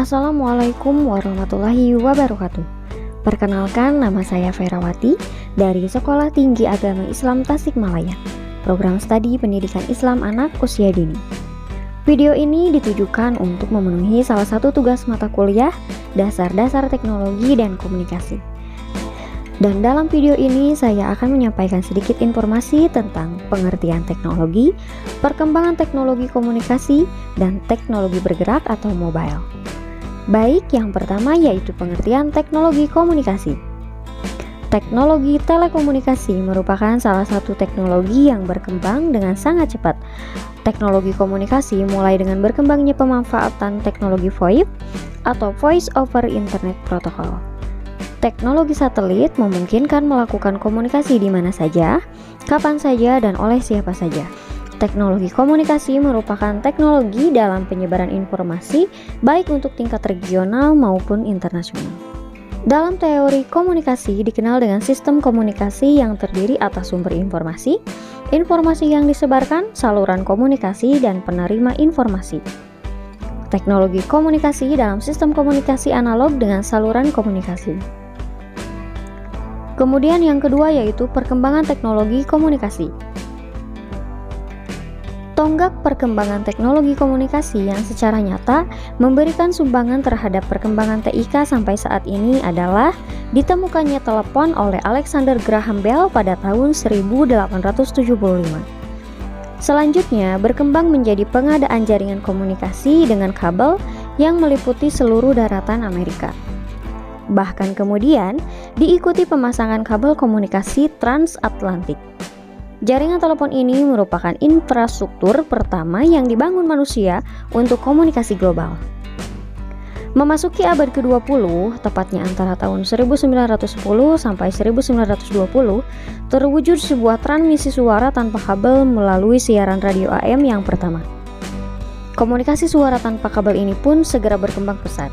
Assalamualaikum warahmatullahi wabarakatuh. Perkenalkan, nama saya Ferawati dari Sekolah Tinggi Agama Islam Tasikmalaya, Program Studi Pendidikan Islam Anak Usia Dini. Video ini ditujukan untuk memenuhi salah satu tugas mata kuliah Dasar-Dasar Teknologi dan Komunikasi. Dan dalam video ini saya akan menyampaikan sedikit informasi tentang pengertian teknologi, perkembangan teknologi komunikasi, dan teknologi bergerak atau mobile. Baik, yang pertama yaitu pengertian teknologi komunikasi. Teknologi telekomunikasi merupakan salah satu teknologi yang berkembang dengan sangat cepat. Teknologi komunikasi mulai dengan berkembangnya pemanfaatan teknologi VoIP atau Voice over Internet Protocol. Teknologi satelit memungkinkan melakukan komunikasi di mana saja, kapan saja, dan oleh siapa saja. Teknologi komunikasi merupakan teknologi dalam penyebaran informasi baik untuk tingkat regional maupun internasional. Dalam teori komunikasi dikenal dengan sistem komunikasi yang terdiri atas sumber informasi, informasi yang disebarkan, saluran komunikasi, dan penerima informasi. Teknologi komunikasi dalam sistem komunikasi analog dengan saluran komunikasi. Kemudian yang kedua yaitu perkembangan teknologi komunikasi. Tonggak perkembangan teknologi komunikasi yang secara nyata memberikan sumbangan terhadap perkembangan TIK sampai saat ini adalah ditemukannya telepon oleh Alexander Graham Bell pada tahun 1875. Selanjutnya berkembang menjadi pengadaan jaringan komunikasi dengan kabel yang meliputi seluruh daratan Amerika. Bahkan kemudian diikuti pemasangan kabel komunikasi transatlantik. Jaringan telepon ini merupakan infrastruktur pertama yang dibangun manusia untuk komunikasi global. Memasuki abad ke-20, tepatnya antara tahun 1910 sampai 1920, terwujud sebuah transmisi suara tanpa kabel melalui siaran radio AM yang pertama. Komunikasi suara tanpa kabel ini pun segera berkembang pesat.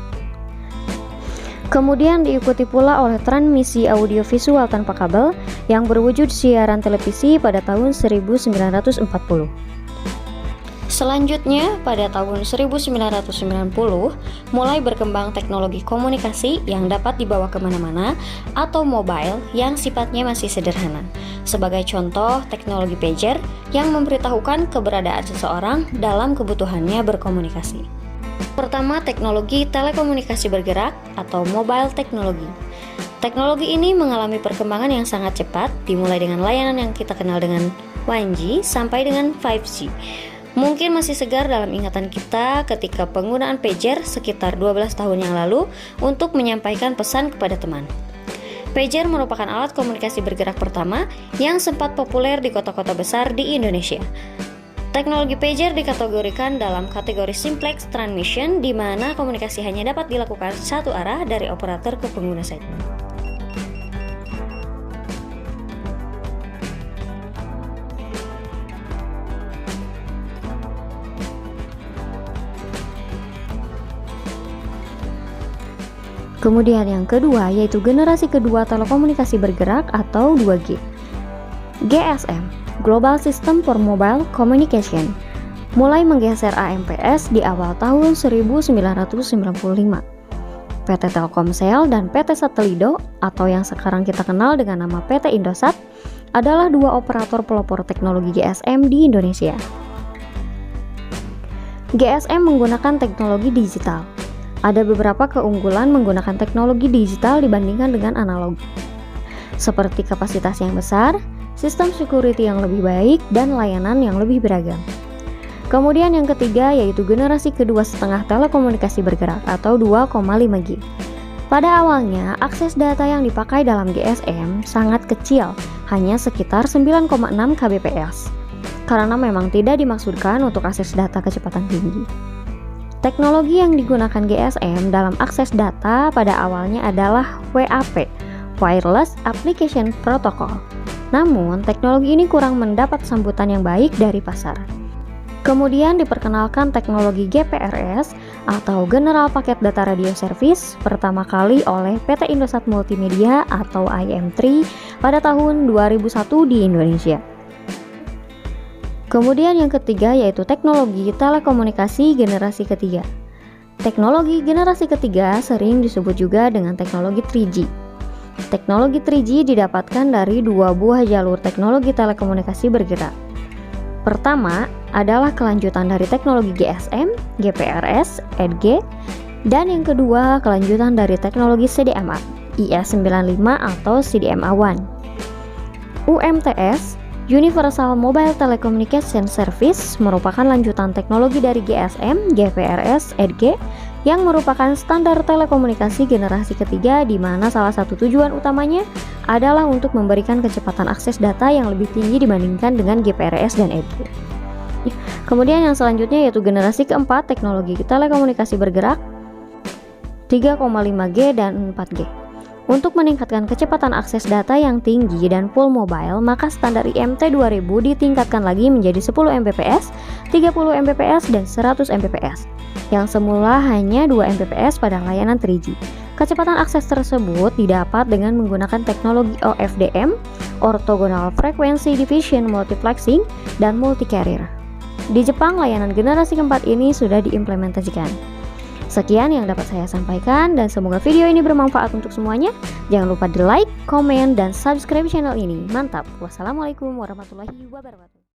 Kemudian diikuti pula oleh transmisi audiovisual tanpa kabel yang berwujud siaran televisi pada tahun 1940. Selanjutnya, pada tahun 1990, mulai berkembang teknologi komunikasi yang dapat dibawa kemana-mana atau mobile yang sifatnya masih sederhana. Sebagai contoh, teknologi pager yang memberitahukan keberadaan seseorang dalam kebutuhannya berkomunikasi. Pertama, teknologi telekomunikasi bergerak atau mobile technology. Teknologi ini mengalami perkembangan yang sangat cepat, dimulai dengan layanan yang kita kenal dengan 1G sampai dengan 5G. Mungkin masih segar dalam ingatan kita ketika penggunaan pager sekitar 12 tahun yang lalu untuk menyampaikan pesan kepada teman. Pager merupakan alat komunikasi bergerak pertama yang sempat populer di kota-kota besar di Indonesia. Teknologi pager dikategorikan dalam kategori simplex transmission, di mana komunikasi hanya dapat dilakukan satu arah dari operator ke pengguna saja. Kemudian yang kedua yaitu generasi kedua telekomunikasi bergerak atau 2G. GSM, Global System for Mobile Communication, mulai menggeser AMPS di awal tahun 1995. PT Telkomsel dan PT Satelindo atau yang sekarang kita kenal dengan nama PT Indosat adalah dua operator pelopor teknologi GSM di Indonesia. GSM menggunakan teknologi digital. Ada beberapa keunggulan menggunakan teknologi digital dibandingkan dengan analog, seperti kapasitas yang besar, sistem security yang lebih baik, dan layanan yang lebih beragam. Kemudian yang ketiga yaitu generasi kedua setengah telekomunikasi bergerak atau 2,5G. Pada awalnya, akses data yang dipakai dalam GSM sangat kecil, hanya sekitar 9,6 kbps, karena memang tidak dimaksudkan untuk akses data kecepatan tinggi. Teknologi yang digunakan GSM dalam akses data pada awalnya adalah WAP, Wireless Application Protocol. Namun, teknologi ini kurang mendapat sambutan yang baik dari pasar. Kemudian diperkenalkan teknologi GPRS atau General Paket Data Radio Service pertama kali oleh PT Indosat Multimedia atau IM3 pada tahun 2001 di Indonesia. Kemudian yang ketiga yaitu teknologi telekomunikasi generasi ketiga. Teknologi generasi ketiga sering disebut juga dengan teknologi 3G. Teknologi 3G didapatkan dari dua buah jalur teknologi telekomunikasi bergerak. Pertama adalah kelanjutan dari teknologi GSM, GPRS, EDG, dan yang kedua kelanjutan dari teknologi CDMA, IS95 atau CDMA1. UMTS, Universal Mobile Telecommunication Service, merupakan lanjutan teknologi dari GSM, GPRS, EDG yang merupakan standar telekomunikasi generasi ketiga, di mana salah satu tujuan utamanya adalah untuk memberikan kecepatan akses data yang lebih tinggi dibandingkan dengan GPRS dan EDG. Kemudian yang selanjutnya yaitu generasi keempat teknologi telekomunikasi bergerak 3,5G dan 4G. Untuk meningkatkan kecepatan akses data yang tinggi dan full mobile, maka standar IMT 2000 ditingkatkan lagi menjadi 10 Mbps, 30 Mbps, dan 100 Mbps, yang semula hanya 2 Mbps pada layanan 3G. Kecepatan akses tersebut didapat dengan menggunakan teknologi OFDM, Orthogonal Frequency Division Multiplexing, dan multi-carrier. Di Jepang, layanan generasi keempat ini sudah diimplementasikan. Sekian yang dapat saya sampaikan dan semoga video ini bermanfaat untuk semuanya. Jangan lupa di like, komen, dan subscribe channel ini. Mantap. Wassalamualaikum warahmatullahi wabarakatuh.